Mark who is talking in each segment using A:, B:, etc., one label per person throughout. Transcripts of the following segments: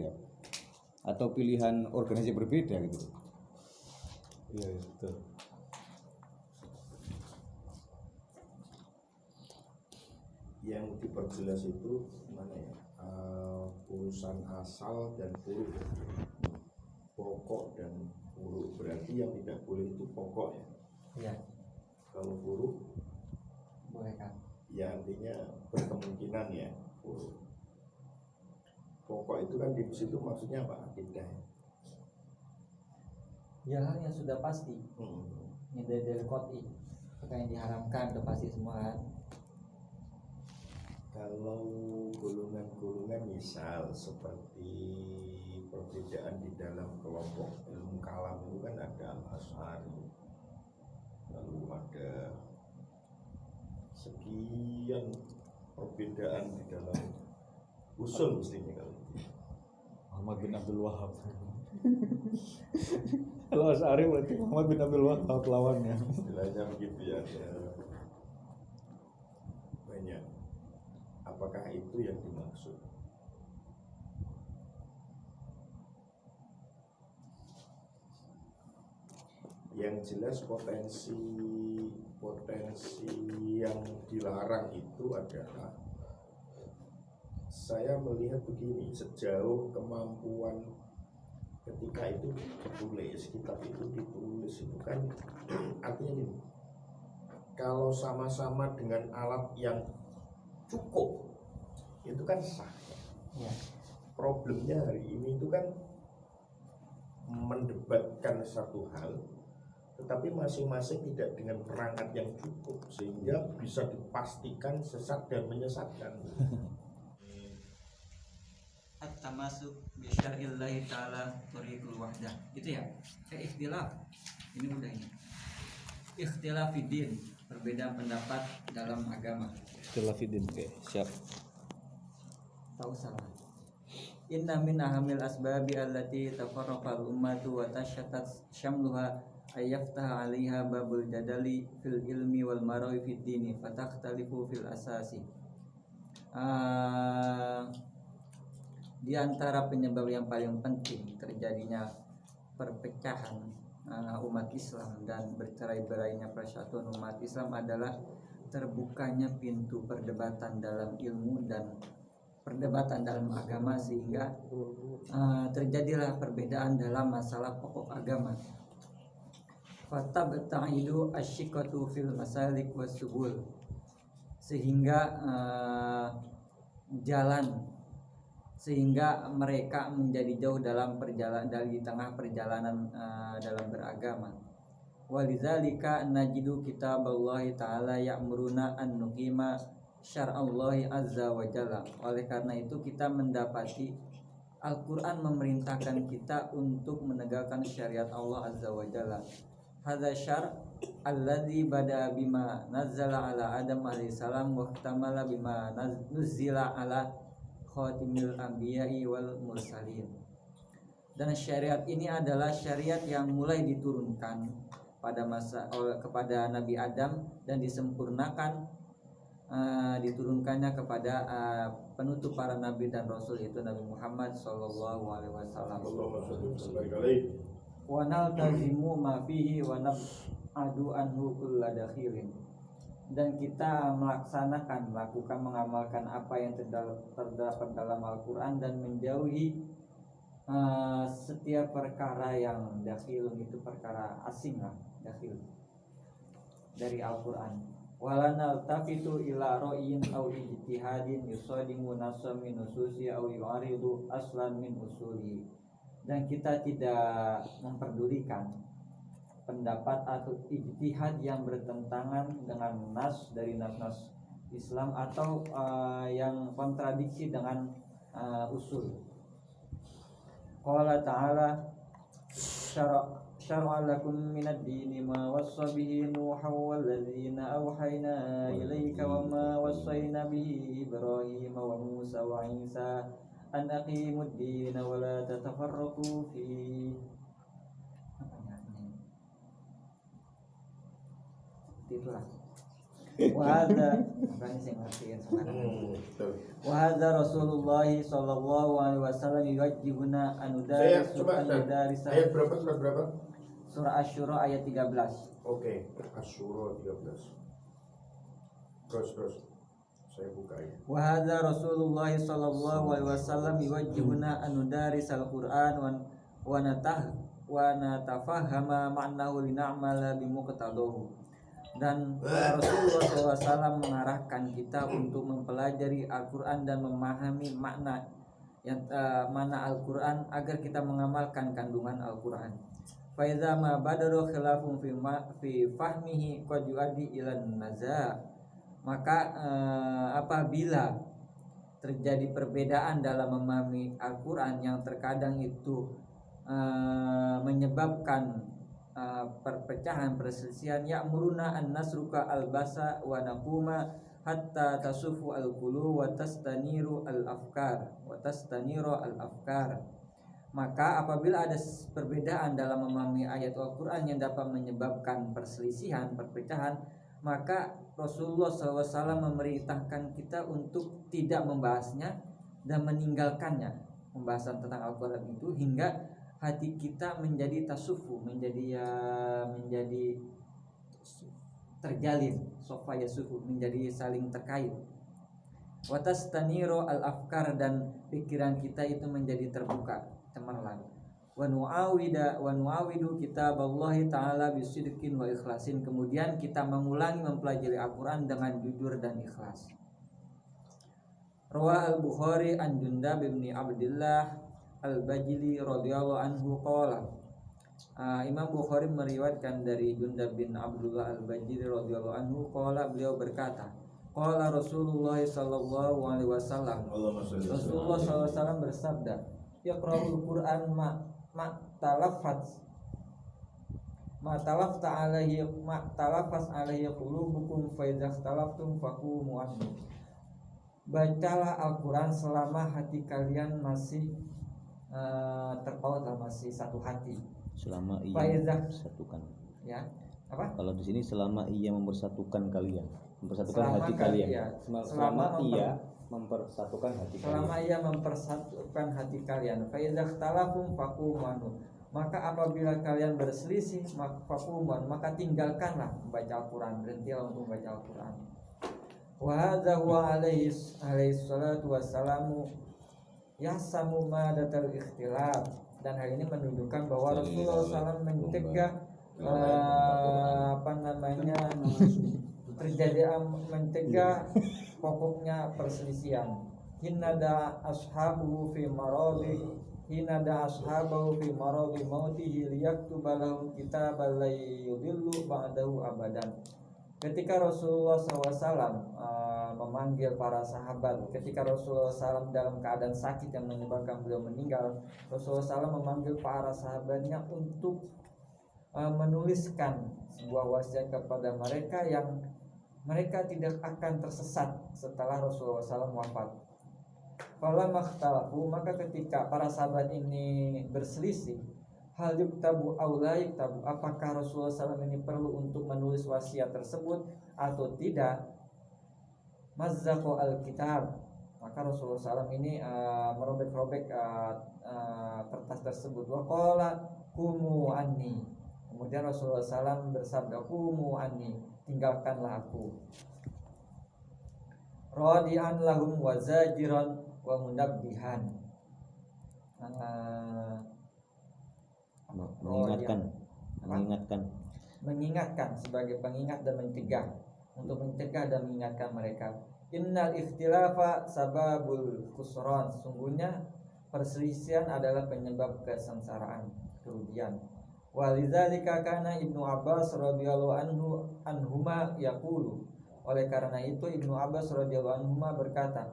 A: berbeda atau pilihan organisasi berbeda gitu.
B: Iya betul.
C: Yang diperjelas itu mana ya? Urusan asal dan furu, pokok dan furu. Berarti yang tidak boleh itu pokok ya.
D: Iya.
C: Kalau furu
D: Boleh kan?
C: ya artinya berkemungkinan ya furu. Pokok itu kan di situ maksudnya apa? Akidah.
D: Ya hal yang sudah pasti. Yang dari qot'i. Apa yang diharamkan udah pasti semua kan.
C: Kalau golongan-golongan misal seperti perbedaan di dalam kelompok ilmu kalam itu kan ada al-Asy'ari, lalu ada sekian perbedaan di dalam usul mestinya kalau itu.
B: Muhammad bin Abdul Wahab. Kalau Asy'ari berarti Muhammad bin Abdul Wahab lawannya.
C: Istilahnya begitu ya. Banyak. Apakah itu yang dimaksud? Yang jelas potensi yang dilarang itu adalah, saya melihat begini, sejauh kemampuan ketika itu ditulis, kitab itu ditulis itu kan artinya gini, kalau sama-sama dengan alat yang cukup itu kan sah ya. Problemnya hari ini itu kan mendebatkan satu hal, tetapi masing-masing tidak dengan perangkat yang cukup sehingga bisa dipastikan sesat dan menyesatkan.
E: At-tamasuk bi syar'illahi ta'ala tariqul wahdah. Gitu ya. Ikhtilaf. Ini udah ini. Ikhtilaf fiddin, perbedaan pendapat dalam agama.
A: Ikhtilaf fiddin, oke, siap.
D: Tahu salah. Inna min ahamil asbabi allati tafarraqal ummatu wa tashatat syamluha ayyaftaha 'alaiha babul jadali fil ilmi wal marawi fid dini fatakhtalifu fil asasi. Di antara penyebab yang paling penting terjadinya perpecahan umat Islam dan bercerai-berainya persatuan umat Islam adalah terbukanya pintu perdebatan dalam ilmu dan perdebatan dalam agama, sehingga terjadilah perbedaan dalam masalah pokok agama. Fatabta'idu asyiqatu fil masalik wasubul, sehingga mereka menjadi jauh dalam perjalanan, dari tengah perjalanan dalam beragama. Walidzalika najidu kitaballahi ta'ala ya'muruna an nuqima syar'allahi azza wa jalla. Oleh karena itu kita mendapati Al-Quran memerintahkan kita untuk menegakkan syariat Allah azza wa jalla. Hadza syar' alladzi bada bima nazzala ala Adam alaihi salam wa ihtamala bima nuzzila ala khatimil anbiya'i wal mursalin. Dan syariat ini adalah syariat yang mulai diturunkan kepada Nabi Adam dan disempurnakan diturunkannya kepada penutup para nabi dan rasul, yaitu Nabi Muhammad sallallahu alaihi wasallam. Wa naltazimu ma fihi wa nab'adu anhu kulladakhilin. Dan kita mengamalkan apa yang terdapat dalam Al-Quran dan menjauhi setiap perkara yang dakhilun, itu perkara asing lah, dakhil dari Al-Quran. Wala naltafitu ila ra'yin aw ijtihadin yusadimu nassa min nususi aw yu'aridu aslan min usuli. Dan kita tidak memperdulikan pendapat atau ijtihad yang bertentangan dengan nas dari nas-nas Islam atau yang kontradiksi dengan usul. Qala ta'ala syara'a lakum minad dini ma wassa bihi Nuhan walladzina awhayna ilaika wa ma wassayna bihi Ibrahim wa Musa wa Isa an aqimud dina wa la tatafarraqu fi. Itulah. Wahada, makanya saya ngertiin sekarang.
C: Betul.
D: Wahada Rasulullah sallallahu alaihi wasallam yuwajjihuna
C: Saya
D: anudarisu
C: coba
D: anudarisa.
C: ayat berapa, surat berapa?
D: Surah Asy-Syura ayat 13.
C: Oke, Asy-Syura 13. Terus. Saya buka ya.
D: Wahada Rasulullah sallallahu alaihi wasallam yuwajjihuna anudarisal Qur'an wa natafahama ma'nahu lina'mala bimuqtadahu. Dan Rasulullah SAW mengarahkan kita untuk mempelajari Al-Quran dan memahami makna mana Al-Quran agar kita mengamalkan kandungan Al-Quran. Faiza ma badaru khilafun fi fahmihi qad yuaddi ila naza. Maka apabila terjadi perbedaan dalam memahami Al-Quran yang terkadang itu menyebabkan perpecahan, perselisihan, ya'muruna an nasruka al-basa wa naquma hatta tasufu al-qulu wa tastaniru al-afkar. Maka apabila ada perbedaan dalam memahami ayat Al-Quran yang dapat menyebabkan perselisihan, perpecahan, maka Rasulullah SAW memerintahkan kita untuk tidak membahasnya dan meninggalkannya, pembahasan tentang Al-Quran itu, hingga hati kita menjadi tasufu, menjadi terjalin, sofa yasufu, menjadi saling terkait. Watastaniru al-afkar, dan pikiran kita itu menjadi terbuka, cemerlang. Wa nu'awidu kitaballahi ta'ala bisidqin wa ikhlasin. Kemudian kita mengulangi mempelajari Al-Quran dengan jujur dan ikhlas. Rawah al-Bukhari an Jundab bin Abdullah Al-Bajili radhiyallahu anhu qala. Imam Bukhari meriwayatkan dari Jundab bin Abdullah Al-Bajili radhiyallahu anhu qala, beliau berkata, qala Rasulullah sallallahu alaihi wasallam, Rasulullah sallallahu alaihi wasallam bersabda, yaqra'ul Qur'an ma talafas alaihi qulubukum fa idza ikhtalaftum faqumu anhu. Bacalah Al-Quran selama hati kalian masih terpaut, masih satu hati.
A: Selama ia
D: Faizah.
A: mempersatukan.
D: Ya, apa?
A: Kalau di sini selama ia mempersatukan kalian, mempersatukan
D: Selama
A: hati
D: kalian,
A: kalian.
D: iya.
A: Selama ia mempersatukan hati
D: Selama
A: kalian.
D: ia mempersatukan hati kalian. Faizah talafum fakumanu. Maka apabila kalian berselisih, maka tinggalkanlah membaca Al-Quran, berhentilah untuk membaca Al-Quran. Wa hadza huwa alaihi salatu wassalamu yahsamu madatal ikhtilaf. Dan hal ini menunjukkan bahwa Rasulullah SAW mencegah mencegah pokoknya perselisihan. Hinada ashabahu fi maradi mautihi liyaktuba lahum kitaban la yudillu ba'dahu abadan. Ketika Rasulullah SAW memanggil para sahabat, ketika Rasulullah SAW dalam keadaan sakit yang menyebabkan beliau meninggal, Rasulullah SAW memanggil para sahabatnya untuk menuliskan sebuah wasiat kepada mereka yang mereka tidak akan tersesat setelah Rasulullah SAW wafat. Falamma ikhtalafu, maka ketika para sahabat ini berselisih, hal yuktabu aw la yuktabu, apakah Rasulullah SAW ini perlu untuk menulis wasiat tersebut atau tidak, mazzaqu al-kitab, maka Rasulullah SAW ini merobek-robek kertas tersebut. Wa qala kumu anni, kemudian Rasulullah SAW bersabda, kumu anni, tinggalkanlah aku. Radi'an lahum wa zajiran wa munabbihan, mengingatkan sebagai pengingat dan mencegah, untuk mencegah dan mengingatkan mereka. Innal ikhtilafa sababul khusran, sungguhnya perselisihan adalah penyebab kesengsaraan, kerugian. Walidzalika kana Ibnu Abbas radhiyallahu anhuma yaqulu, oleh karena itu Ibnu Abbas radhiyallahu anhuma berkata,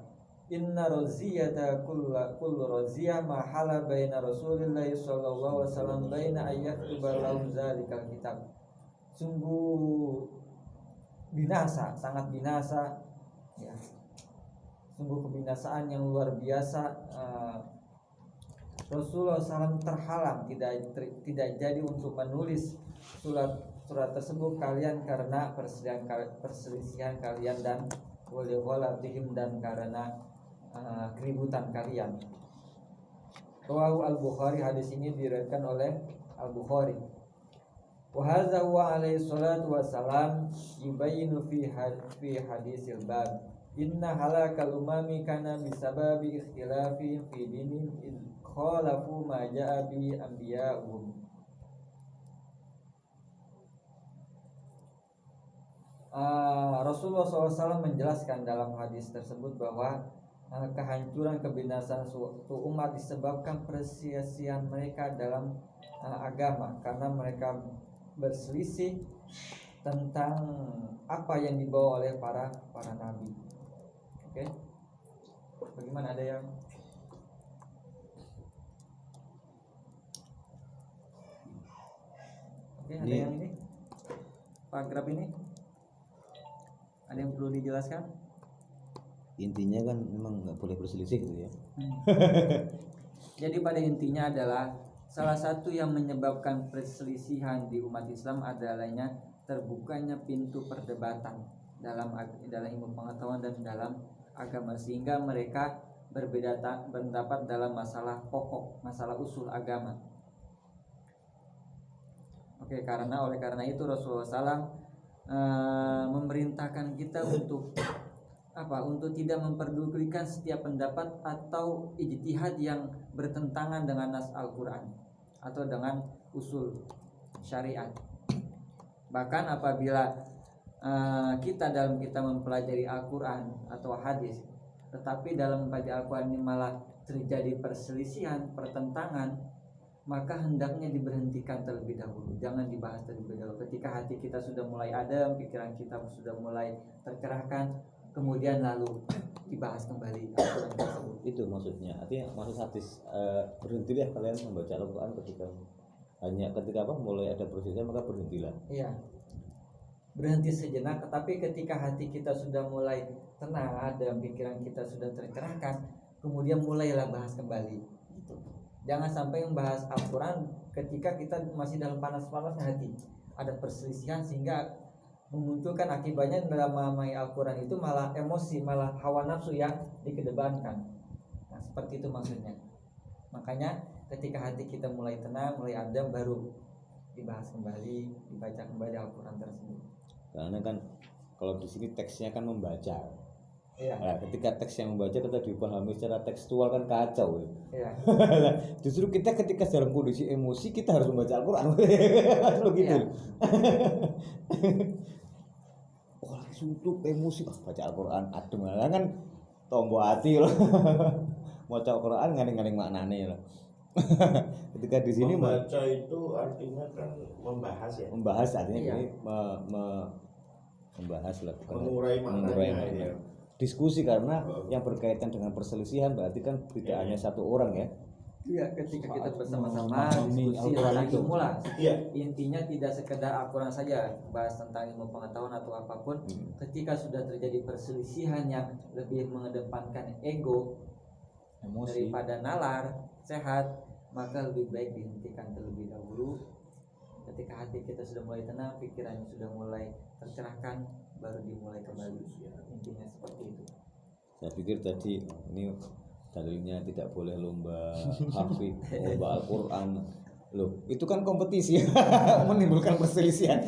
D: inna raziyata kullu raziyah ma hala baina Rasulillah sallallahu alaihi wasallam baina ayyatuba lahum zalikal kitab. Sungguh binasa, sangat binasa ya. Sungguh kebinasaan yang luar biasa. Rasulullah SAW terhalang, tidak jadi untuk menulis surat tersebut kalian karena perselisihan kalian dan walatihim dan karena keributan kalian. Rawahu Al-Bukhari, hadis ini diriwayatkan oleh Al-Bukhari. Wa hadza huwa alaihi salatu wassalam yubayyinu fi hadisil bab inna halakal umami kana bisababi ikhtilafi fi dinin id khalafu ma ja'a bi anbiya'uhum. Rasulullah SAW menjelaskan dalam hadis tersebut bahwa kehancuran kebinasaan suatu umat disebabkan perselisihan mereka dalam agama, karena mereka berselisih tentang apa yang dibawa oleh para nabi. Oke, bagaimana, ada yang ada yang ini paragraf ini ada yang perlu dijelaskan?
A: Intinya kan memang nggak boleh berselisih gitu ya.
D: Jadi pada intinya adalah salah satu yang menyebabkan perselisihan di umat Islam adalahnya terbukanya pintu perdebatan dalam ilmu pengetahuan dan dalam agama, sehingga mereka berbeda pendapat dalam masalah pokok, masalah usul agama. Oke, oleh karena itu Rasulullah SAW memerintahkan kita untuk untuk tidak memperdulikan setiap pendapat atau ijtihad yang bertentangan dengan nas Al-Quran atau dengan usul syariat. Bahkan apabila kita mempelajari Al-Quran atau hadis, tetapi dalam mempelajari Al-Quran ini malah terjadi perselisihan, pertentangan, maka hendaknya diberhentikan terlebih dahulu, jangan dibahas terlebih dahulu. Ketika hati kita sudah mulai adem, pikiran kita sudah mulai tercerahkan, kemudian lalu dibahas kembali Al-Quran tersebut.
A: Itu maksudnya, artinya maksud hadis berhentilah kalian membaca Al-Quran ketika mulai ada perselisihan, maka berhentilah.
D: Iya, berhenti sejenak. Tetapi ketika hati kita sudah mulai tenang, adem, pikiran kita sudah tercerahkan, kemudian mulailah bahas kembali. Gitu. Jangan sampai membahas Al-Quran ketika kita masih dalam panas-panasnya hati, ada perselisihan sehingga memunculkan akibatnya dalam memahami Al-Quran itu malah emosi, malah hawa nafsu yang dikedepankan. Nah, seperti itu maksudnya. Makanya ketika hati kita mulai tenang, mulai adem, baru dibahas kembali, dibaca kembali Al-Quran tersebut.
A: Karena kan kalau di sini teksnya kan membaca.
D: Iya.
A: Nah, ketika teks yang membaca kita dipahami secara tekstual kan kacau.
D: Iya.
A: Justru kita ketika dalam kondisi emosi kita harus membaca Al-Quran. Begitu. Oh, suntuk emosi, baca Al-Quran adem kan tombo hati loh. Maca Al-Quran ngandeng maknane loh. Ketika di sini
C: membaca itu artinya kan membahas ya.
A: Membahas artinya
D: Iya.
A: ini membahas lah,
C: Mengurai maknanya. Ya.
A: Diskusi, karena yang berkaitan dengan perselisihan berarti kan tidak hanya satu orang ya.
D: Iya, ketika kita bersama-sama
A: memahami
D: diskusi
A: Al-Quran
D: tentang
A: itu.
D: ilmu lah.
C: Iya.
D: Intinya tidak sekedar Al-Quran saja, bahas tentang ilmu pengetahuan atau apapun. Ketika sudah terjadi perselisihan yang lebih mengedepankan ego
B: Emosi.
D: daripada nalar sehat, maka lebih baik dihentikan terlebih dahulu. Ketika hati kita sudah mulai tenang, pikirannya sudah mulai tercerahkan, baru dimulai kembali. Intinya seperti itu.
A: Saya pikir tadi ini dalilnya tidak boleh lomba hafid, lomba Al-Quran. Loh, itu kan kompetisi menimbulkan perselisihan.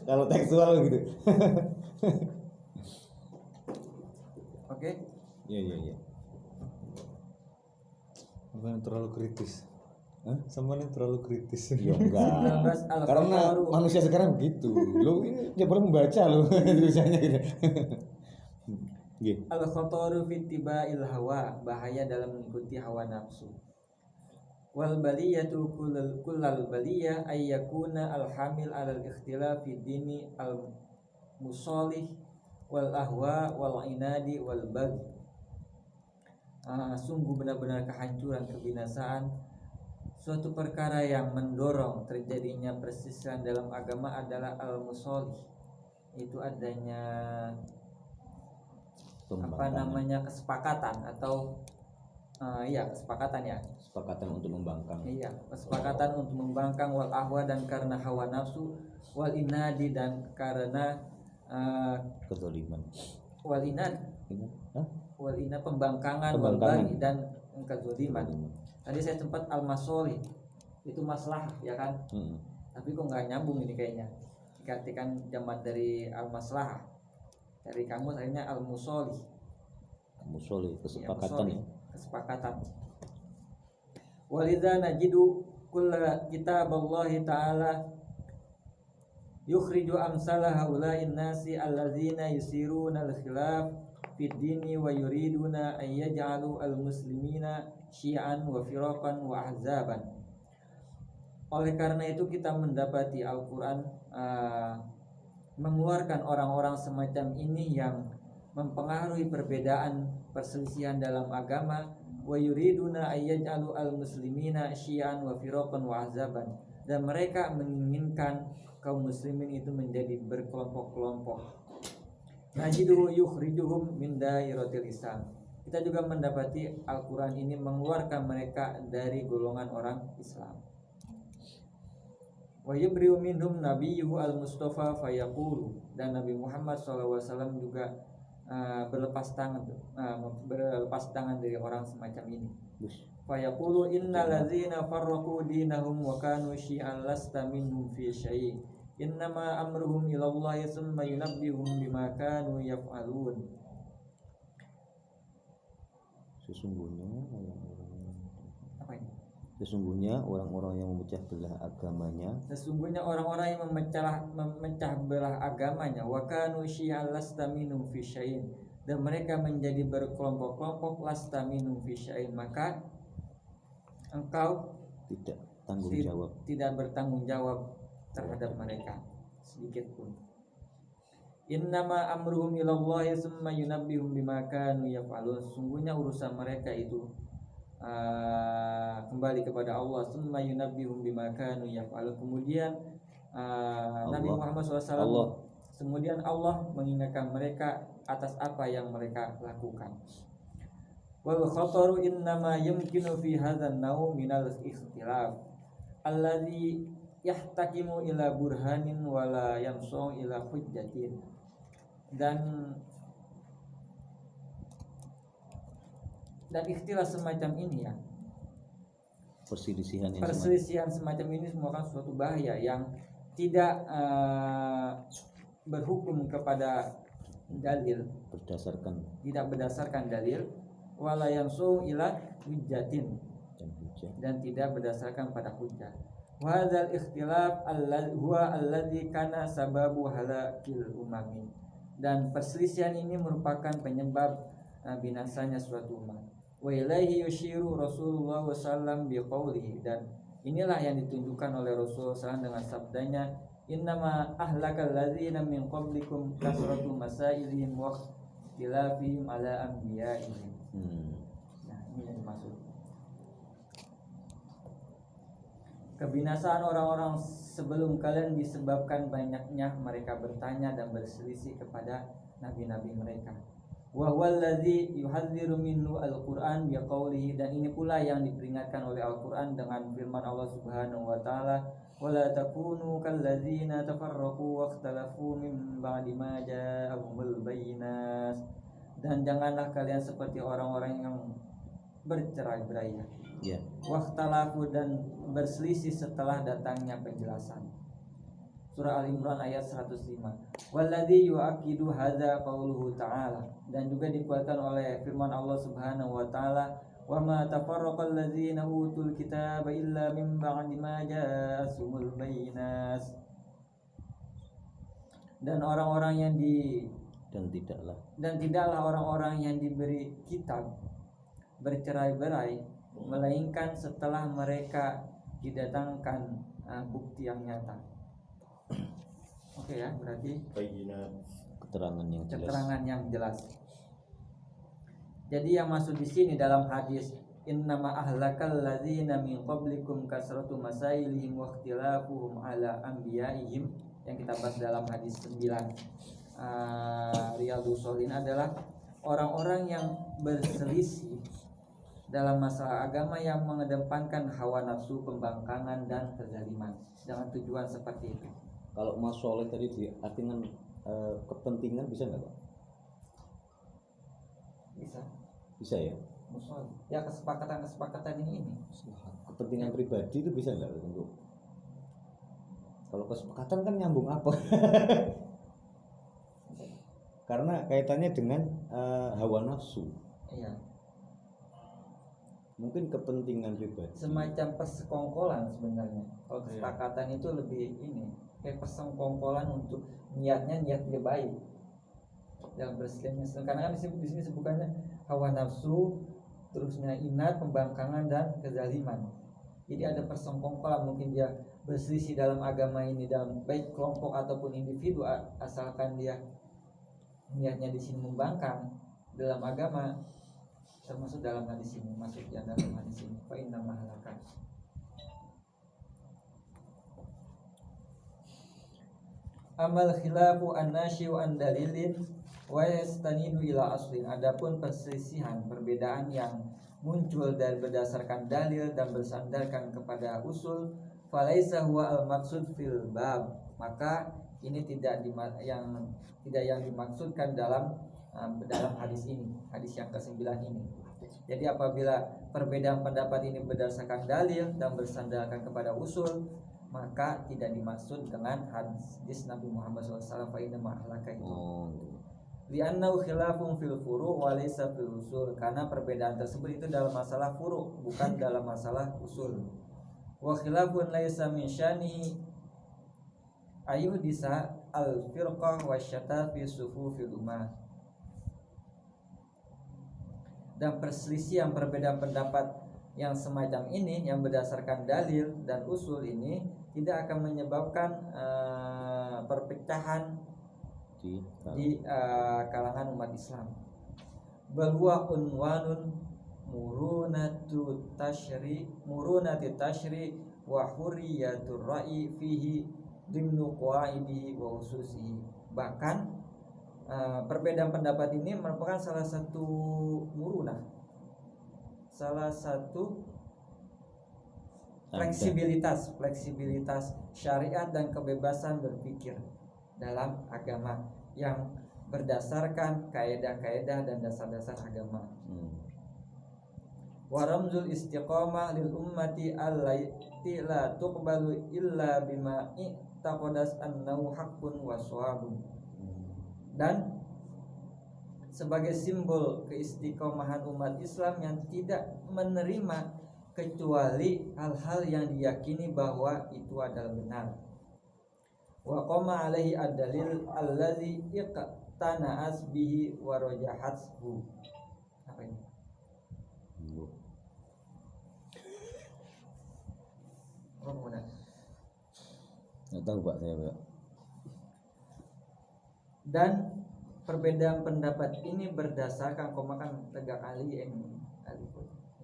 A: Kalau tekstual gitu.
D: Oke.
A: Iya.
B: Apa yang terlalu kritis?
A: Hah?
B: Sama yang terlalu kritis.
A: Ya enggak.
D: 19 Al-Qur'an
A: Karena
D: baru.
A: manusia sekarang begitu. Lo ini dia boleh membaca lo tulisannya gitu. Gitu.
D: Al-khataru fi ittiba'il hawa, bahaya dalam mengikuti hawa nafsu. Wal baliyatu kullal baliyah ay yakuna al-hamil 'alal ikhtilaf fi dini al-musalih wal ahwa wal inadi wal bagh. Sungguh benar-benar kehancuran, kebinasaan, suatu perkara yang mendorong terjadinya perselisihan dalam agama adalah al-musalih, itu adanya kesepakatan atau Iya, kesepakatan ya.
A: Kesepakatan untuk membangkang.
D: Iya, kesepakatan untuk membangkang wal ahwa dan karena hawa nafsu, wal inadi dan karena
A: Kezaliman.
D: wal inad
A: Ini, hah?
D: wal inad pembangkangan, wal
A: Pembangkangan.
D: baghi dan kezaliman.
A: Kezaliman.
D: Tadi saya sempat al masoli itu masalah ya kan,
A: Mm-mm.
D: tapi kok nggak nyambung ini kayaknya. Digantikan zaman dari al maslahah, dari kamus akhirnya al musoli.
A: Musoli, kesepakatan ya.
D: Kesepakatan. Walidza najidu kulla kitaballahi ta'ala yukhriju amsala haula'in nasi allazina yusiruna al-khilaf fid dini wa yuriduna an yaj'alu al-muslimina syi'an wa firaqan wa ahzaban. Oleh karena itu kita mendapati Al-Qur'an mengeluarkan orang-orang semacam ini yang mempengaruhi perbedaan perselisihan dalam agama, wa yuriduna ayyaj'alu al-muslimina syi'an wa firaqan wa ahzaban, dan mereka menginginkan kaum muslimin itu menjadi berkelompok-kelompok. Najidu yukhrijuhum min dairatil Islam. Kita juga mendapati Al-Qur'an ini mengeluarkan mereka dari golongan orang Islam. Wa yubri'u minhum nabiyyu al-Mustafa fayaqulu, dan Nabi Muhammad SAW juga berlepas tangan dari orang semacam ini. Fayaqulu innal ladzina farraqu dinahum wa kanu syi'an lasta minhum fi syai'. Innama amruhum ilallahi tsumma yunabbihum bima kanu yaf'alun.
A: Sesungguhnya orang-orang yang memecah belah agamanya,
D: Sesungguhnya orang-orang yang memecah belah agamanya, wa kanu syi'an lasta minhum fi syai'in, dan mereka menjadi berkelompok-kelompok, lasta minhum fi syai'in, maka engkau
A: tidak tanggung jawab.
D: tidak bertanggung jawab terhadap mereka sedikit pun. Innama amruhum ilallahi tsumma yunabbihum bima kanu yaf'alun. Sungguhnya urusan mereka itu kembali kepada Allah. Tsumma yunabbihum bima kanu yaf'alun. Kemudian Nabi Muhammad SAW, kemudian Allah mengingatkan mereka atas apa yang mereka lakukan. Wal khataru innama yumkinu fi hadzal naw minal ikhtilaf alladzi yahtakimu ila burhanin wala yamsu ila hujjatin. Dan ikhtilaf semacam ini ya, perselisihan semacam ini merupakan suatu bahaya yang tidak berhukum kepada dalil, tidak berdasarkan dalil, wala yamsu ila hujjatin, dan tidak berdasarkan pada hujjah. Wa hadzal ikhtilaf huwa alladzi kana sababu halakil umami. Dan perselisihan ini merupakan penyebab binasanya suatu umat. Wa ilaihi yushiru Rasulullah SAW biqaulihi, dan inilah yang ditunjukkan oleh Rasulullah SAW dengan sabdanya, innama ahlakal ladzina min qablikum kasratu masailihim wa ikhtilafihim ala anbiya'ihim. Nah, ini yang dimaksud. Kebinasaan orang-orang sebelum kalian disebabkan banyaknya mereka bertanya dan berselisih kepada nabi-nabi mereka. Wa huwal ladzi yuhadziru minhu al-Qur'an biqaulihi, dan ini pula yang diperingatkan oleh Al-Qur'an dengan firman Allah Subhanahu wa taala, wala takunu kalladzina tafarraqu wa ikhtalafu min ba'di ma ja'ahumul bayyinat, dan janganlah kalian seperti orang-orang yang bercerai-berai, wakhtalafu, dan berselisih setelah datangnya penjelasan. Surah Al-Imran ayat 105. Walladzi yu'aqidu hadza qauluhu ta'ala, dan juga dikuatkan oleh firman Allah Subhanahu wa taala, wa ma tafarraqal ladzina utul kitaba illa min ba'di ma ja'ahumul bayyinat. Dan tidaklah orang-orang yang diberi kitab bercerai-berai melainkan setelah mereka didatangkan bukti yang nyata. Oke ya, berarti keterangan yang jelas. Jadi yang masuk di sini dalam hadis innama ahlakal ladzina min qablikum kasratu masailihim wa ikhtilafuhum ala anbiya'ihim, yang kita bahas dalam hadis 9 Riyadhus Shalihin, adalah orang-orang yang berselisih dalam masalah agama yang mengedepankan hawa nafsu, pembangkangan dan kezaliman dengan tujuan seperti itu.
A: Kalau masoleh tadi diartikan kepentingan bisa nggak Pak? Bisa ya.
D: Musoleh ya, kesepakatan ini
A: Kepentingan pribadi itu bisa nggak untuk? Kalau kesepakatan kan nyambung apa? Karena kaitannya dengan hawa nafsu.
D: iya,
A: Mungkin kepentingan pribadi.
D: semacam persekongkolan sebenarnya. Kalau kesepakatan itu lebih ini kayak persekongkolan untuk niat dia baik dalam perselisihan. Karena kan di sini sebutannya hawa nafsu, terusnya inat, pembangkangan dan kezaliman. Jadi ada persekongkolan, mungkin dia berselisih dalam agama ini, dalam baik kelompok ataupun individu, asalkan dia niatnya di sini membangkang dalam agama, termasuk dalam hadis ini, maksudnya dalam hadis ini fa inna mahlakan. Amal khilafu an-nasyi'u an dalilin wa yastanidu ila aslin. Adapun perselisihan, perbedaan yang muncul dari berdasarkan dalil dan bersandarkan kepada usul, falaisa huwa al-maqsud fil bab, maka ini tidak yang dimaksudkan dalam hadis ini, hadis yang ke-9 ini. Jadi apabila perbedaan pendapat ini berdasarkan dalil dan bersandarkan kepada usul, maka tidak dimaksud dengan hadis Nabi Muhammad SAW fa inna ma'alaka itu. Li'annahu khilafun fil furu' wa laysa fil usul, karena perbedaan tersebut itu dalam masalah furu', bukan dalam masalah usul. Wa khilafun laysa min syanihi ayuhdisa al-firqah wa syata fi sufufil ummah. Dan perselisihan perbedaan pendapat yang semacam ini yang berdasarkan dalil dan usul ini tidak akan menyebabkan perpecahan di kalangan umat Islam. Bahwa unwanun murunati tashri wa hurriyatur ra'i fihi dimnu qa'idihi wa ususihi. Bahkan perbedaan pendapat ini merupakan salah satu murunah, salah satu fleksibilitas syariat dan kebebasan berpikir dalam agama yang berdasarkan kaidah-kaidah dan dasar-dasar agama. Wa ramzul istiqamah lil ummati allati la tuqbalu illa bima i'taqadas annahu haqqun wa shawabun. Dan sebagai simbol keistiqomahan umat Islam yang tidak menerima kecuali hal-hal yang diyakini bahwa itu adalah benar. Wa qama alaihi ad-dalil allazi iqtana'as bihi wa rajahathu. Apa ini? Apa benar?
A: Nggak tahu Pak, saya Pak.
D: Dan perbedaan pendapat ini berdasarkan komakan tegak ali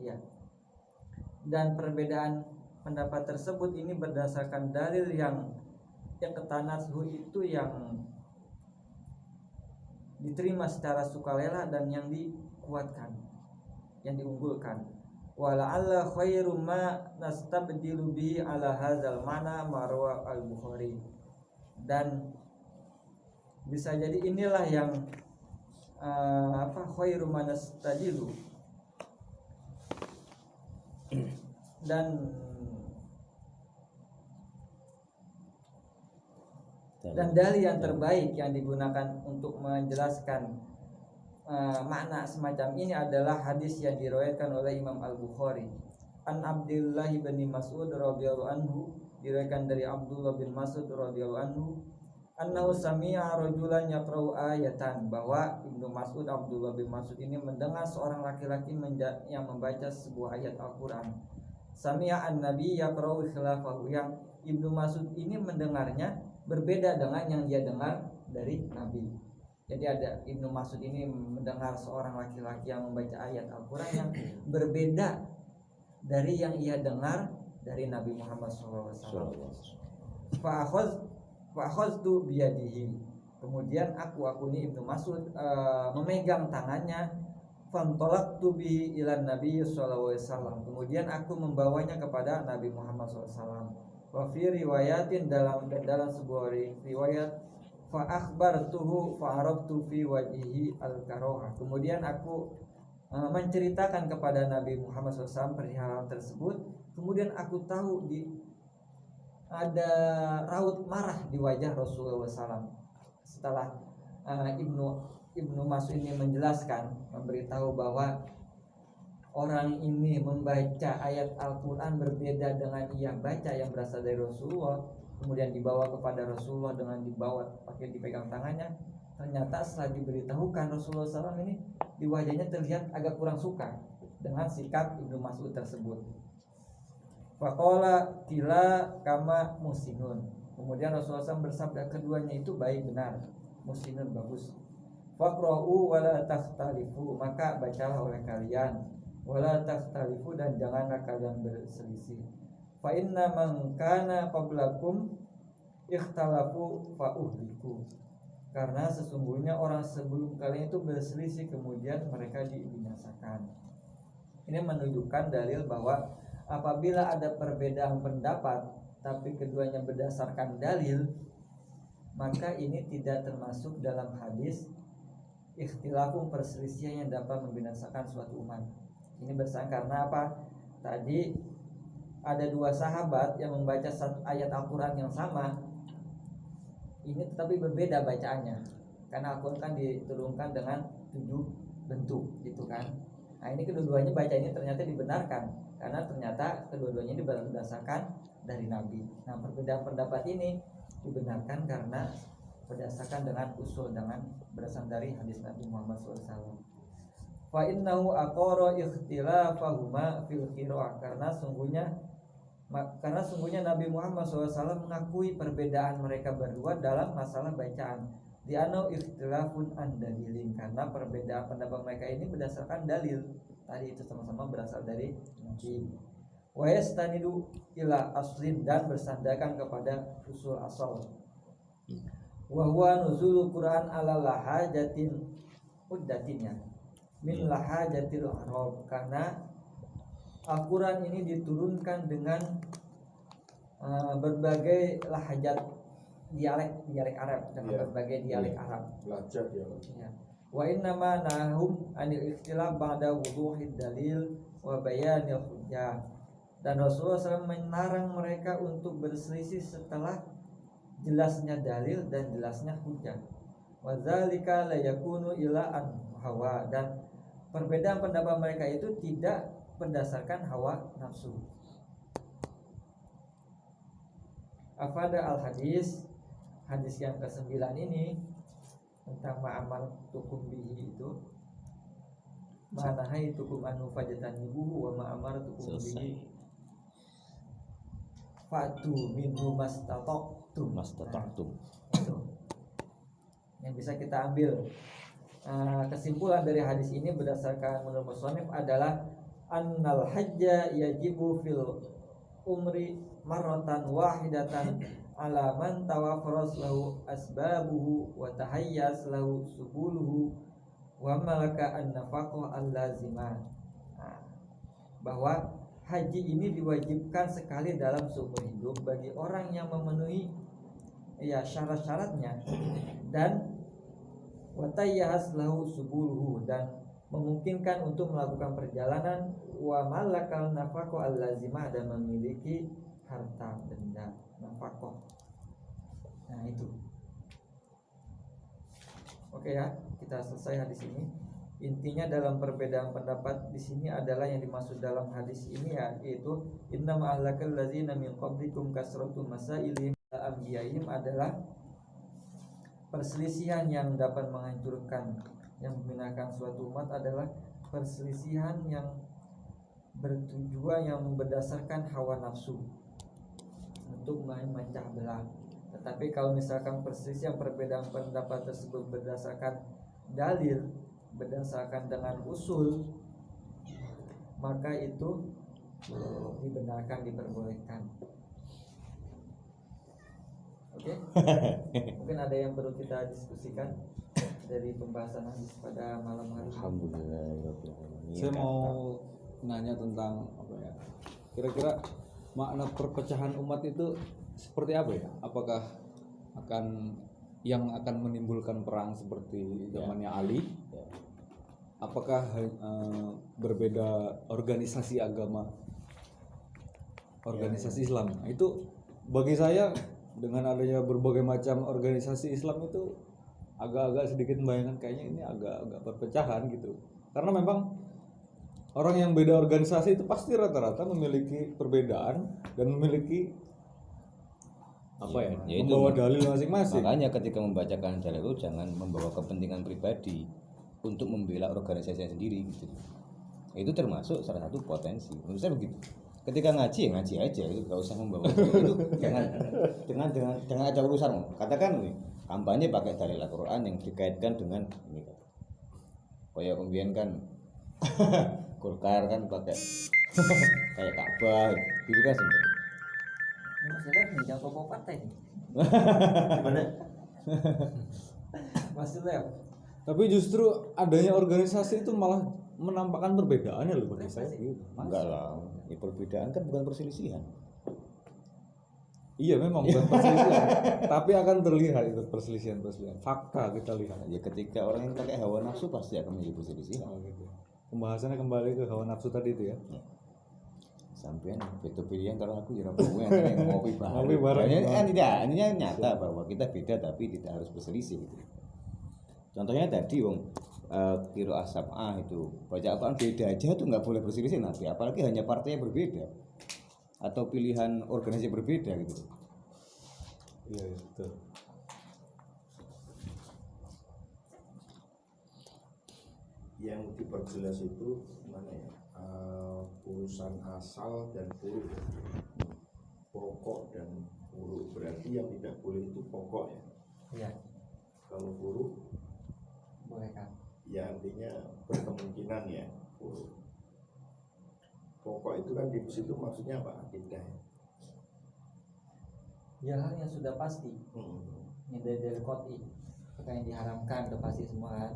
D: ya. Dan perbedaan pendapat tersebut ini berdasarkan dalil yang ketanashu itu yang diterima secara sukarela dan yang dikuatkan, yang diunggulkan. Wala'alla khairu ma nastabdilu bihi ala hadzal mana marwa al-Bukhari. Dan bisa jadi inilah yang khairu ma nastajilu, dan dalil yang terbaik yang digunakan untuk menjelaskan makna semacam ini adalah hadis yang diriwayatkan oleh Imam Al-Bukhari. An Abdullah bin Mas'ud radhiyallahu anhu, diriwayatkan dari Abdullah bin Mas'ud radhiyallahu anhu, annahu sami'a rajulan yaqra'u ayatan, bahwa Ibnu Mas'ud, Abdullah bin Mas'ud ini mendengar seorang laki-laki yang membaca sebuah ayat Al-Qur'an. Sami'a an-nabi yaqra'u khilafahu, yang Ibnu Mas'ud ini mendengarnya berbeda dengan yang dia dengar dari Nabi. Jadi ada Ibnu Mas'ud ini mendengar seorang laki-laki yang membaca ayat Al-Qur'an yang berbeda dari yang ia dengar dari Nabi Muhammad SAW. Fa'akhadtu biyadihi, kemudian aku ini Ibnu Mas'ud memegang tangannya. fantolaktu bihi ilan Nabi sallallahu alaihi wasallam. Kemudian aku membawanya kepada Nabi Muhammad SAW. Wa fi riwayatin dalam sebuah riwayat fa akhbartuhu fa arabtu fi wajhihi al-karaha. Kemudian aku menceritakan kepada Nabi Muhammad SAW perihal tersebut. Kemudian aku tahu ada raut marah di wajah Rasulullah SAW. Setelah Ibnu Mas'ud ini menjelaskan, memberitahu bahwa orang ini membaca ayat Al-Quran berbeda dengan ia baca yang berasal dari Rasulullah, kemudian dibawa kepada Rasulullah dengan dipegang tangannya. Ternyata setelah diberitahukan, Rasulullah SAW ini di wajahnya terlihat agak kurang suka dengan sikap Ibnu Mas'ud tersebut. Faqala kila kama musinun. Kemudian Rasulullah SAW bersabda, keduanya itu baik benar, musinun bagus. Faqra'u wala takhtalifu, maka bacalah oleh kalian, wala takhtalifu, dan janganlah kalian berselisih. Fa inna man kana qablakum ikhtalafu fa uhliku. Karena sesungguhnya orang sebelum kalian itu berselisih, kemudian mereka dibinasakan. Ini menunjukkan dalil bahwa apabila ada perbedaan pendapat tapi keduanya berdasarkan dalil, maka ini tidak termasuk dalam hadis ikhtilafum, perselisihan yang dapat membinasakan suatu umat. Ini berdasarkan karena apa? Tadi ada dua sahabat yang membaca satu ayat Al-Quran yang sama, ini tetapi berbeda bacaannya, karena Al-Quran kan diturunkan dengan 7 bentuk gitu kan. Nah ini kedua-duanya baca ini ternyata dibenarkan, karena ternyata kedua-duanya ini berdasarkan dari Nabi. Nah perbedaan pendapat ini dibenarkan karena berdasarkan dengan usul, dengan berdasarkan dari hadis Nabi Muhammad SAW. Fa innahu aqara ikhtilafahuma fil qira'ah, karena sungguhnya Nabi Muhammad SAW mengakui perbedaan mereka berdua dalam masalah bacaan. Di anau ikhtilafun an dalilin, karena perbedaan pendapat mereka ini berdasarkan dalil. Tadi itu sama-sama berasal dari Nabi. Wa yastanidu ila aslin, dan bersandarkan kepada usul asal. Wa huwa nuzulul Quran ala lahajatin uddatinnya min lahajatil arab, karena Al-Quran ini diturunkan dengan berbagai lahajat, dialek Arab, dengan berbagai dialek Arab.
C: Lahjat ya.
D: Wa innama nahum anil ikhtilaf ba'da wuduhid dalil wa bayanil hujjah. Dan Rasulullah SAW melarang mereka untuk berselisih setelah jelasnya dalil dan jelasnya hujjah. Wa dzalika la yakunu ila an hawa, dan perbedaan pendapat mereka itu tidak berdasarkan hawa nafsu. Afada al-hadis, hadis yang ke-9 ini tentang ma'amar tukum bihi itu, ma'anahai tukum anu fajatanibuhu wa ma'amar tukum bihi fatu minhu mastata'tum. Itu yang bisa kita ambil kesimpulan dari hadis ini berdasarkan menurut musannif adalah annal hajja yajibu fil umri marratan wahidatan ala man tawafaras lahu asbabuhu wa tahayyas lahu subuluhu wa malaka an-nafaqah al-lazimah. Bahwa haji ini diwajibkan sekali dalam seumur hidup bagi orang yang memenuhi syarat-syaratnya, dan wa tahayyas lahu subuluhu, dan memungkinkan untuk melakukan perjalanan, wa malakal nafaqah al-lazimah, dan memiliki harta benda nafaqah. Nah itu. Oke ya, kita selesai hadis ini. Intinya dalam perbedaan pendapat di sini adalah yang dimaksud dalam hadis ini yaitu innama ahlakal ladzina min qablikum kasratu masailihim anbiya'ihim, adalah perselisihan yang dapat menghancurkan, yang membinasakan suatu umat adalah perselisihan yang bertujuan, yang berdasarkan hawa nafsu untuk memecah belah. Tetapi kalau misalkan perselisihan perbedaan pendapat tersebut berdasarkan dalil, berdasarkan dengan usul, maka itu dibenarkan, diperbolehkan. Oke? Mungkin ada yang perlu kita diskusikan. dari pembahasan hadis pada malam hari ini.
A: Alhamdulillah.
B: Saya mau nanya tentang apa ya? Kira-kira makna perpecahan umat itu seperti apa ya? Apakah akan menimbulkan perang seperti zamannya Ali?
A: Ya.
B: Apakah berbeda organisasi agama, organisasi Islam? Nah, itu bagi saya dengan adanya berbagai macam organisasi Islam itu agak-agak sedikit membayangkan kayaknya ini agak-agak perpecahan gitu. Karena memang orang yang beda organisasi itu pasti rata-rata memiliki perbedaan dan memiliki apa ya,
A: Ya itu.
B: membawa dalil masing-masing.
A: Makanya ketika membacakan dalil itu jangan membawa kepentingan pribadi untuk membela organisasi sendiri gitu. Itu termasuk salah satu potensi. Menurut saya begitu. Ketika ngaji ya ngaji aja, itu nggak usah membawa itu jangan ada urusan. Katakan nih, kampanye pakai dalil Al-Qur'an yang dikaitkan dengan ini kan. Kayak kemudian kan Golkar kan pakai kayak Ka'bah gitu kan sebenarnya.
D: Maksudnya jangan bawa partai.
C: Gimana?
D: Maksudnya
B: Tapi justru adanya organisasi itu malah menampakkan perbedaannya loh bagi saya gitu.
A: Enggak lah, ya perbedaan kan bukan perselisihan.
B: Iya memang bukan perselisihan, tapi akan terlihat itu perselisihan. Fakta kita lihat.
A: Ya ketika orang yang pakai hawa nafsu pasti akan menjadi perselisihan.
B: Oh, gitu. Pembahasannya kembali ke hawa nafsu tadi itu ya.
A: Sampean betul pilihan kalau aku ya gue yang ngopi bareng.
B: Ngopi bareng.
A: Kan tidak, ini nyata bahwa kita beda tapi tidak harus berselisih gitu. Contohnya tadi wong kiro asap itu baca Al-Quran beda aja tuh nggak boleh berselisih nanti, apalagi hanya partai yang berbeda atau pilihan organisasi berbeda gitu.
B: Iya betul.
C: Yang diperjelas itu mana ya? Urusan asal dan furu, pokok dan furu. Berarti yang tidak boleh itu pokok ya.
D: iya,
C: Kalau furu
D: boleh kan?
C: ya artinya berkemungkinan ya furu. Pokok itu kan di situ maksudnya apa? Akidah.
D: Ya hal yang sudah pasti,
C: Hmm.
D: yang dari qot'i, apa yang diharamkan udah pasti semua kan.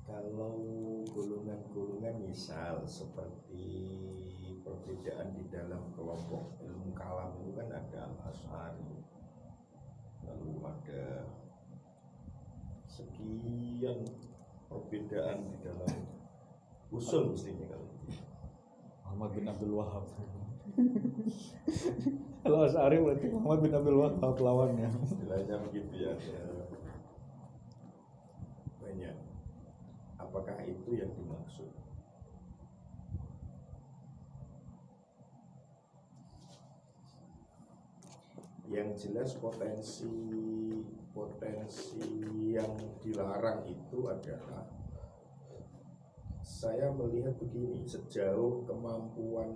C: Kalau golongan-golongan misal seperti perbedaan di dalam kelompok ilmu kalam itu kan ada al-Asy'ari, lalu ada sekian perbedaan di dalam usul mestinya kalau itu.
B: Muhammad bin Abdul Wahab. Kalau Asy'ari berarti Muhammad bin Abdul Wahab lawannya.
C: Istilahnya begitu ya. Banyak. Apakah itu yang dimaksud? Yang jelas potensi yang dilarang itu adalah, saya melihat begini, sejauh kemampuan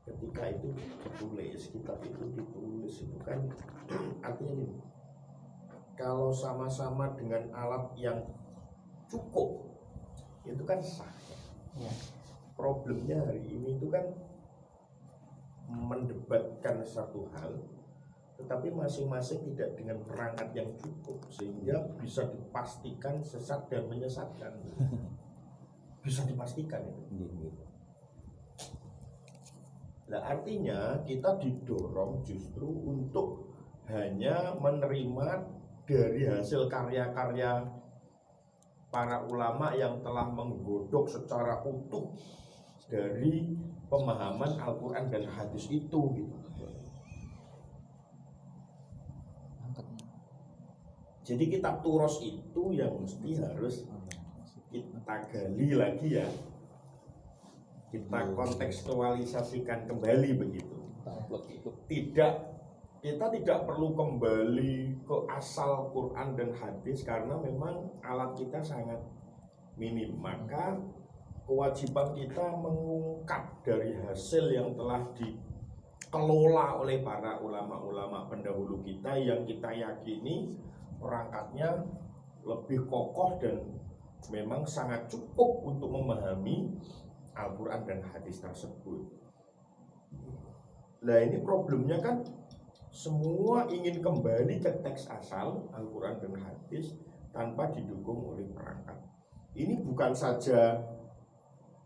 C: ketika itu ditulis, kitab itu ditulis itu kan artinya gini, kalau sama-sama dengan alat yang cukup itu kan sah.
D: Iya.
C: Problemnya hari ini itu kan mendebatkan satu hal, tetapi masing-masing tidak dengan perangkat yang cukup sehingga bisa dipastikan sesat dan menyesatkan. Bisa dipastikan itu. Nah, artinya kita didorong justru untuk hanya menerima dari hasil karya-karya para ulama yang telah menggodok secara utuh dari pemahaman Al-Quran dan hadis itu gitu. Jadi kitab Turos itu yang mesti harus kita gali lagi ya, kita kontekstualisasikan kembali begitu. Kita tidak perlu kembali ke asal Quran dan hadis karena memang alat kita sangat minim. Maka kewajiban kita mengungkap dari hasil yang telah dikelola oleh para ulama-ulama pendahulu kita yang kita yakini perangkatnya lebih kokoh dan memang sangat cukup untuk memahami Al-Quran dan hadis tersebut. Nah ini problemnya kan Semua ingin kembali ke teks asal Al-Quran dan hadis tanpa didukung oleh perangkat. Ini bukan saja,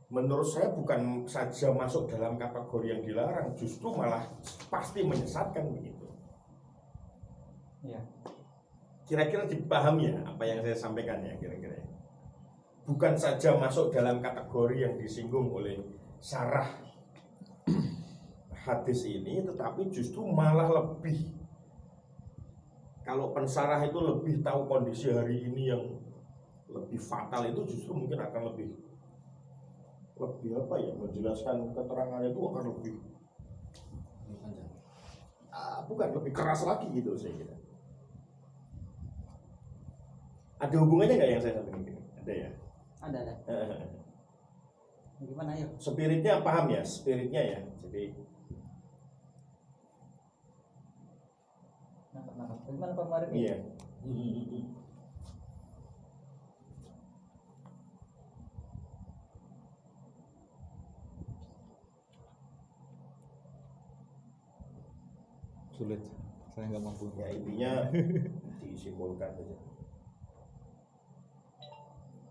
C: menurut saya bukan saja masuk dalam kategori yang dilarang, justru malah pasti menyesatkan begitu.
D: Ya.
C: Kira-kira dipahami ya apa yang saya sampaikan ya kira-kira. Bukan saja masuk dalam kategori yang disinggung oleh syarah hadis ini, tetapi justru malah lebih, kalau pensarah itu lebih tahu kondisi hari ini yang lebih fatal, itu justru mungkin akan lebih apa ya, menjelaskan keterangannya itu akan lebih bukan lebih keras lagi gitu saya kira. Ada hubungannya nggak yang saya sampaikan ini? Ada ya?
D: Ada. Gimana ayo?
C: Spiritnya paham ya, spiritnya ya. Jadi
D: Nangkap. Gimana Pak Marif?
C: iya.
B: Sulit, saya nggak mampu.
C: Ya intinya disimpulkan saja.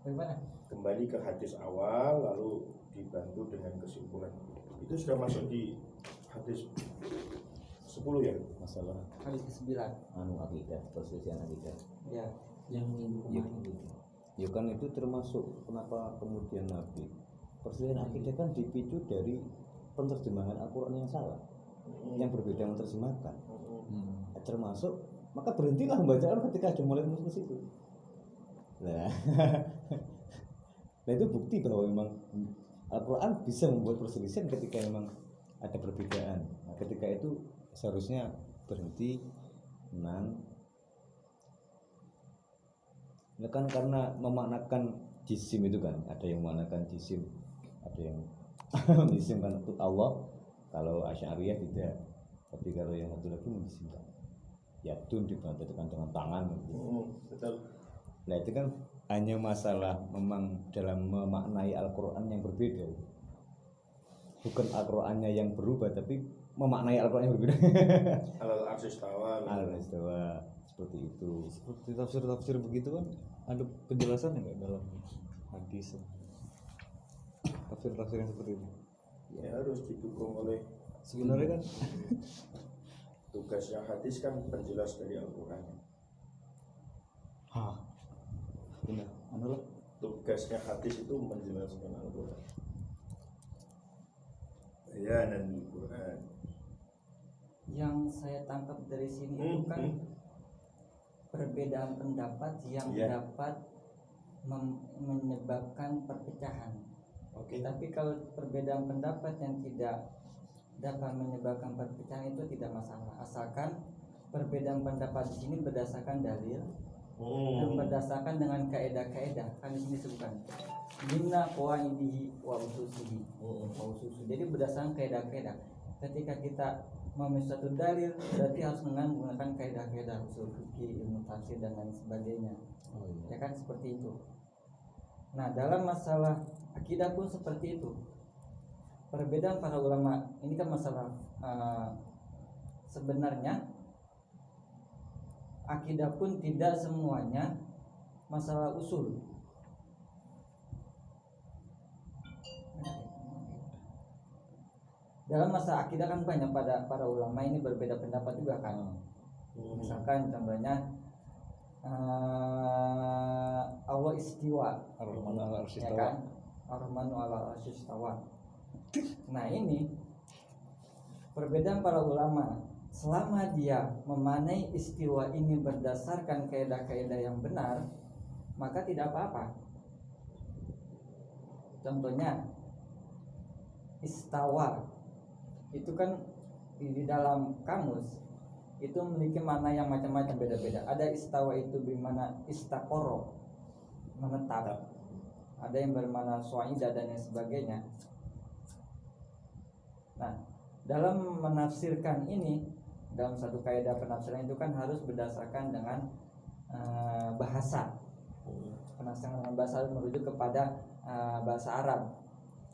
D: Bagaimana?
C: Kembali ke hadis awal lalu dibantu dengan kesimpulan. Itu sudah masuk di hadis 10 ya?
A: Masalah
D: Hadis ke-9.
A: akidah, perselisihan akidah.
D: Ya.
E: Yang minggu
A: Ya,
E: kemarin gitu.
A: ya kan itu termasuk kenapa kemudian Nabi perselisihan akidah kan dipicu dari penerjemahan Al-Quran yang salah, yang berbeda menerjemahkan. Termasuk maka berhentilah pembacaan ketika sudah mulai masuk ke situ. Nah, nah itu bukti bahwa memang Al-Quran bisa membuat perselisihan ketika memang ada perbedaan. Nah, ketika itu seharusnya berhenti, tenang. Nah, kan karena memaknakan jisim itu kan, ada yang memaknakan jisim, ada yang menjisimkan untuk Allah. Kalau Asy'ariyah tidak, tapi kalau yang satu lagi menjisimkan yadun dibantu dengan tangan gitu.
C: Betul.
A: Nah itu kan hanya masalah memang dalam memaknai Al-Quran yang berbeda, bukan Al-Qurannya yang berubah, tapi memaknai Al-Quran yang berbeda.
C: Al-Arsy istawa.
A: Al-Istawa seperti itu.
B: Seperti tafsir begitu kan ada penjelasannya nggak dalam hadis? Tafsir yang seperti itu.
C: Ya harus didukung oleh
B: Sebenarnya kan
C: tugasnya hadis kan penjelas dari Al-Quran.
B: benar. Anu
C: Tugasnya hadis itu menjelaskan Al-Quran. Ya dan Al-Quran.
D: Yang saya tangkap dari sini itu kan perbedaan pendapat yang
C: Ya.
D: dapat menyebabkan perpecahan.
C: Oke.
D: Tapi kalau perbedaan pendapat yang tidak dapat menyebabkan perpecahan itu tidak masalah, asalkan perbedaan pendapat di sini berdasarkan dalil dan berdasarkan dengan kaidah-kaidah. Kan di sini sebutkan minna qawaidihi wa ususihi. Jadi berdasarkan kaidah-kaidah. Ketika kita memilih satu dalil, berarti harus menggunakan kaidah-kaidah usul fikih, ilmu tafsir dan lain sebagainya. Ya kan seperti itu. Nah, dalam masalah akidah pun seperti itu. Perbedaan para ulama ini kan masalah sebenarnya akidah pun tidak semuanya masalah usul. Dalam masalah akidah kan banyak para ulama ini berbeda pendapat juga kan. Misalkan contohnya Allah istiwa,
B: Ar-Rahmanu 'alal 'arsy
D: ya
B: istawa.
D: kan? Ar-Rahmanu 'alal 'arsy istawa. Nah ini perbedaan para ulama, selama dia memanai istiwa ini berdasarkan kaidah-kaidah yang benar, maka tidak apa-apa. Contohnya istawa itu kan di dalam kamus itu memiliki makna yang macam-macam, beda-beda. Ada istawa itu bermakna istaqoro, menetap. Ada yang bermakna suaida dan lain sebagainya. Nah, dalam menafsirkan ini, dalam satu kaidah penafsiran itu kan harus berdasarkan dengan bahasa. Penafsiran dengan bahasa merujuk kepada bahasa Arab.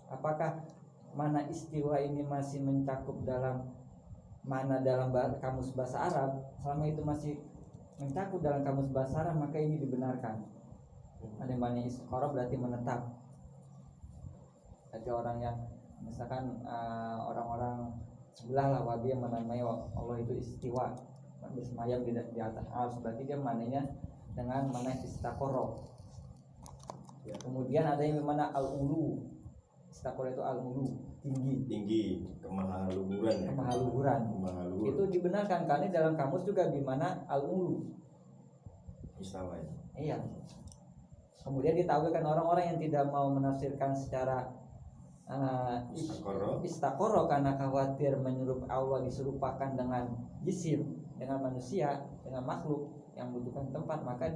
D: Apakah mana istiwa ini masih mencakup dalam mana dalam kamus bahasa Arab, selama itu masih mencakup dalam kamus bahasa Arab, maka ini dibenarkan. Ada yang mana istiqoroh berarti menetap. Jadi orang yang misalkan orang-orang sebelah lah Wahabi yang menamai Allah itu istiwa, bersemayam di atas ars, berarti dia mananya dengan mana istaqoroh.
C: Ya.
D: Kemudian ada yang mana al-ulu, istaqoroh itu al-ulu, tinggi,
C: kemahaluhuran ya.
D: kemahaluhuran.
C: Kemahaluhur
D: Itu dibenarkan karena dalam kamus juga di mana al-ulu.
C: istawa ya.
D: Iya. Kemudian ditawilkan orang-orang yang tidak mau menafsirkan secara
C: Istaqoroh.
D: istaqoroh karena khawatir Allah diserupakan dengan jisim, dengan manusia, dengan makhluk yang membutuhkan tempat, maka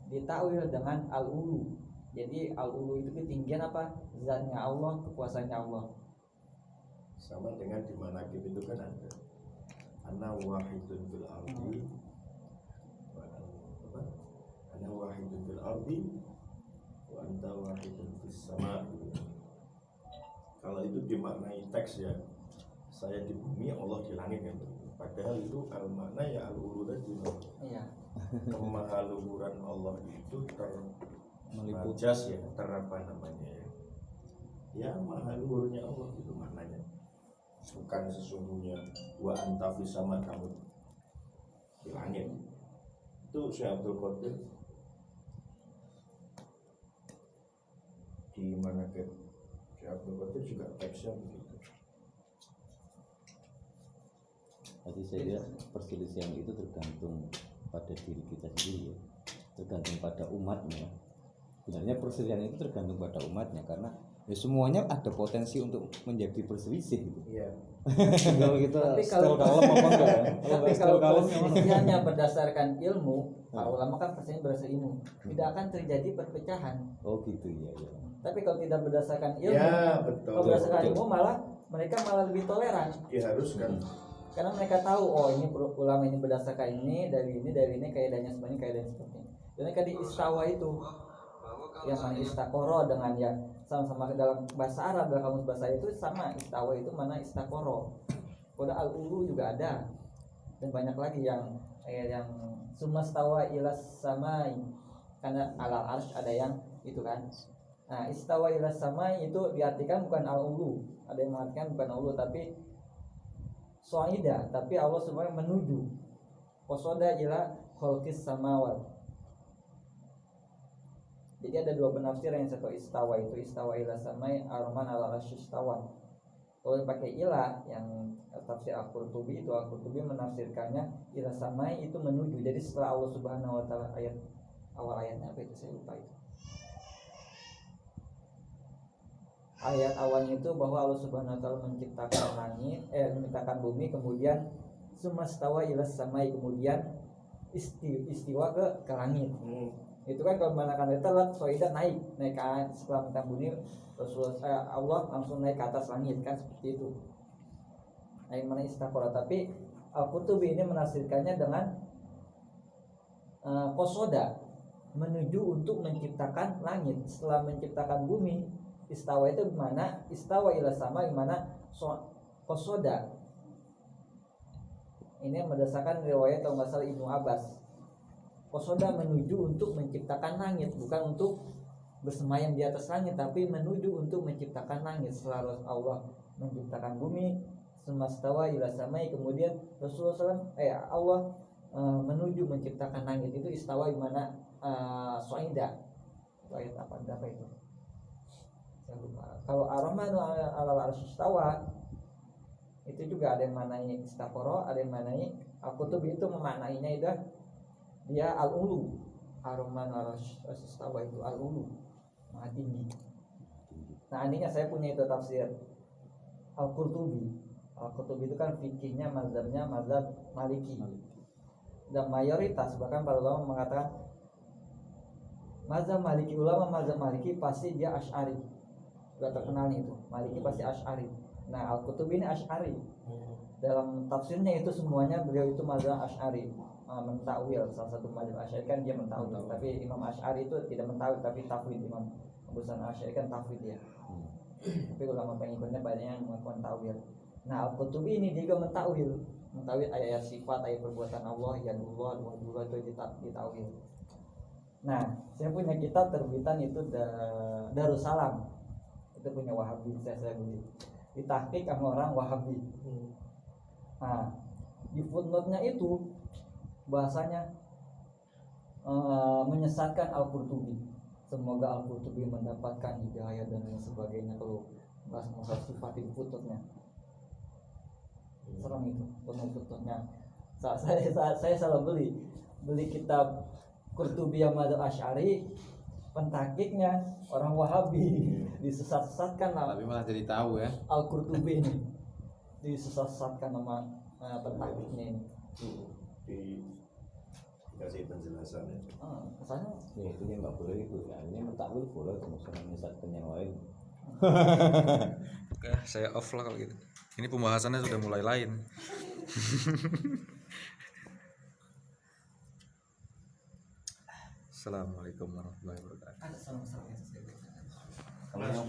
D: ditawil dengan al-ulu. Jadi al-ulu itu ketinggian apa? Zatnya Allah, kekuasaannya Allah.
C: Sama dengan di manaqib itu kan ada ana wahidun fil ardi ana wahidun fil ardi wa anta wahidun fis sama. Kalau itu dimaknai teks ya, saya di bumi, Allah di langit kan. Padahal itu al-makna ya al-ulu tadi.
D: Iya.
C: Kemahaluhuran Allah itu
B: Meliput.
C: terbajas ya, apa namanya ya. Ya mahaluhurnya Allah itu maknanya. Bukan sesungguhnya wa anta fis sama, kamu di langit. Itu Syekh Abdul Qadir di mana ke Syekh Abdul Qadir juga teksnya begitu.
A: Jadi saya kira perselisihan itu tergantung pada diri kita sendiri ya, tergantung pada umatnya. Sebenarnya perselisihan itu tergantung pada umatnya karena ya semuanya ada potensi untuk menjadi perselisih gitu.
C: Iya.
B: Tinggal kita
D: Tapi
B: setel
D: kalau-
B: kalem apa enggak ya?
D: Tapi
B: nggak
D: kalau
B: setel kalem
D: perselisihannya berdasarkan ilmu, para ulama kan perselisihan berdasarkan ilmu, tidak akan terjadi perpecahan.
A: Oh gitu ya.
D: Tapi kalau tidak berdasarkan ilmu,
C: Ya betul.
D: kalau berdasarkan
A: betul.
D: ilmu mereka malah lebih toleran.
C: Diharuskan.
D: Karena mereka tahu, oh ini ulama ini berdasarkan ini, dari ini kaidahnya seperti ini, kaidahnya seperti ini. Dan tadi istawa itu yang mana istaqoroh dengan yang sama-sama dalam bahasa Arab, dalam kamus bahasa itu sama. Istawa itu mana istaqoroh. Kode al-ulu juga ada, dan banyak lagi yang sumastawa ilas samai, karena ala arsh ada yang itu kan. Nah istawa ilas samai itu diartikan bukan al-ulu, ada yang mengartikan bukan al-ulu tapi soida, tapi Allah sebenarnya menuju kosoda ila khalqis samawat. Jadi ada dua penafsiran, yang satu istawa itu istawa ila samai arman ala rasyistawa. Kalau yang pakai ilah yang tafsir Al-Qurtubi itu, Al-Qurtubi menafsirkannya ila samai itu menuju. Jadi setelah Allah Subhanahu wa taala, awal ayatnya apa itu saya lupa itu. Ayat awalnya itu bahwa Allah Subhanahu wa taala menciptakan langit, menciptakan bumi, kemudian sumastawa ila samai, kemudian istiwa ke langit. Itu kan kalau menggunakan letter soida naik ke setelah minta bumi, Rasulullah Allah langsung naik ke atas langit kan, seperti itu. Ayat mana istaqoroh, tapi Al-Qurtubi ini menafsirkannya dengan kosoda, menuju untuk menciptakan langit. Setelah menciptakan bumi, istawa itu gimana? Istawa ila sama gimana? Kosoda. Ini berdasarkan riwayat atau nggak salah Ibnu Abbas. Kosoda menuju untuk menciptakan langit, bukan untuk bersemayam di atas langit, tapi menuju untuk menciptakan langit. Setelah Allah menciptakan bumi, semastawa ila samai, kemudian Rasulullah SAW, Allah menuju menciptakan langit. Itu istawa gimana? Soida. Itu ayat apa? Berapa itu? Saya lupa. Kalau Ar-Rahmanu ala arsy istawa, itu juga ada yang manai istaqoroh, ada yang manai Al-Qutubi itu memaknainya itu dia al-ulu. Ar-Rahman al-istawa itu al-ulu, maha tinggi. Nah ininya saya punya itu tafsir Al-Qurtubi. Al-Qurtubi itu kan fikihnya mazhabnya mazhab Maliki. Dan mayoritas bahkan para ulama mengatakan mazhab Maliki, ulama mazhab Maliki pasti dia Asy'ari. Sudah terkenal itu. Maliki pasti Asy'ari. Nah Al-Qurtubi ini Asy'ari. Dalam tafsirnya itu semuanya beliau itu mazhab Asy'ari. Mentakwil, salah satu mazhab Asy'ari kan dia mentakwil, tapi Imam Asy'ari itu tidak mentakwil tapi tafwid. Imam Abu Hasan Asy'ari kan tafwid dia. Tapi ulama pengikutnya banyak yang melakukan takwil. Nah, Al-Qurtubi ini juga mentakwil ayat-ayat sifat, ayat perbuatan Allah, ya Allah, dua itu ditakwil. Nah, saya punya kitab terbitan itu Darussalam. Itu punya Wahabi, saya beli. Ditahqiq sama orang Wahabi. Nah, di footnote-nya itu bahasanya menyesatkan Al-Qurtubi. Semoga Al-Qurtubi mendapatkan hidayah dan lain sebagainya kalau bahas masalah sifat di footnote-nya. Serem itu footnote-nya. Saya salah beli kitab Qurtubi yang Madzhab Asy'ari, pentakiknya orang Wahabi, disesat-sesatkan lah.
B: Tapi malah jadi tahu ya.
D: Al-Qurtubi ini disesat-sesatkan sama pentakiknya ini.
C: Dikasih penjelasan ya.
D: Kesannya
A: Ya itu dia nggak boleh itu. Ya, ini mentakwil boleh, termasuk menyesatkan yang lain.
B: Oke, saya off lah kalau gitu. Ini pembahasannya sudah mulai lain. Assalamualaikum warahmatullahi wabarakatuh.
D: ada salah-salah yang saya baca.
A: Kalau yang